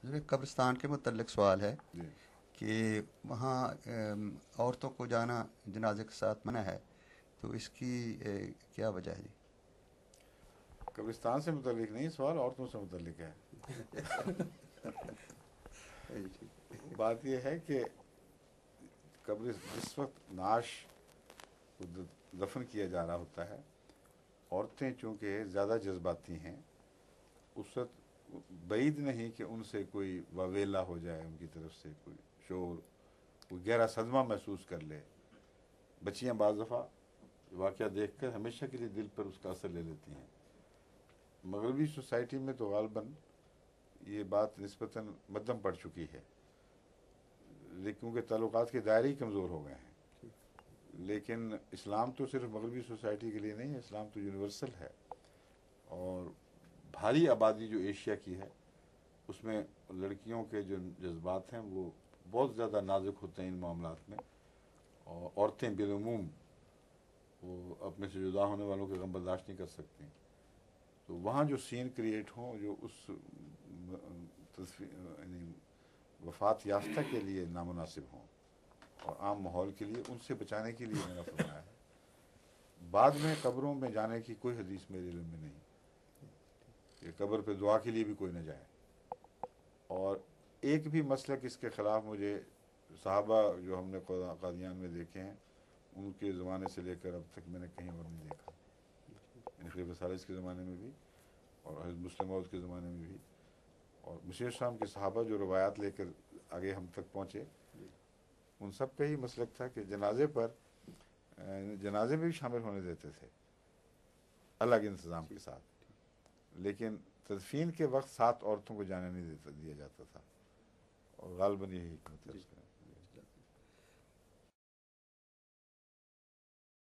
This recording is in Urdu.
قبرستان کے متعلق سوال ہے جی کہ وہاں عورتوں کو جانا جنازے کے ساتھ منع ہے، تو اس کی کیا وجہ ہے جی؟ قبرستان سے متعلق نہیں، سوال عورتوں سے متعلق ہے۔ بات یہ ہے کہ قبر جس وقت نعش کو دفن کیا جا رہا ہوتا ہے، عورتیں چونکہ زیادہ جذباتی ہیں، اس وقت بعید نہیں کہ ان سے کوئی واویلا ہو جائے، ان کی طرف سے کوئی شور، کوئی گہرا صدمہ محسوس کر لے۔ بچیاں بعض دفعہ واقعہ دیکھ کر ہمیشہ کے لیے دل پر اس کا اثر لے لیتی ہیں۔ مغربی سوسائٹی میں تو غالباً یہ بات نسبتاً مدھم پڑ چکی ہے، لیکن کیونکہ تعلقات کے دائرے ہی کمزور ہو گئے ہیں۔ لیکن اسلام تو صرف مغربی سوسائٹی کے لیے نہیں ہے، اسلام تو یونیورسل ہے، اور بھاری آبادی جو ایشیا کی ہے اس میں لڑکیوں کے جو جذبات ہیں وہ بہت زیادہ نازک ہوتے ہیں ان معاملات میں، اور عورتیں بالعموم وہ اپنے سے جدا ہونے والوں کے غم برداشت نہیں کر سکتی، تو وہاں جو سین کریٹ ہوں جو اس یعنی وفات یافتہ کے لیے نامناسب ہوں اور عام ماحول کے لیے، ان سے بچانے کے لیے میں نے فرمایا ہے۔ بعد میں قبروں میں جانے کی کوئی حدیث میرے علم میں نہیں کہ قبر پہ دعا کے لیے بھی کوئی نہ جائے۔ اور ایک بھی مسلک اس کے خلاف مجھے صحابہ جو ہم نے قادیان میں دیکھے ہیں ان کے زمانے سے لے کر اب تک میں نے کہیں اور نہیں دیکھا، یعنی خلیفہ ثالث کے زمانے میں بھی اور حضرت مسلم موعود کے زمانے میں بھی، اور مسیح السلام کے صحابہ جو روایات لے کر آگے ہم تک پہنچے، ان سب کا ہی مسلک تھا کہ جنازے پر جنازے میں بھی شامل ہونے دیتے تھے الگ انتظام کے ساتھ، لیکن تدفین کے وقت 7 عورتوں کو جانے نہیں دیا جاتا تھا، اور غالباً یہی حکمت ہے اس کا۔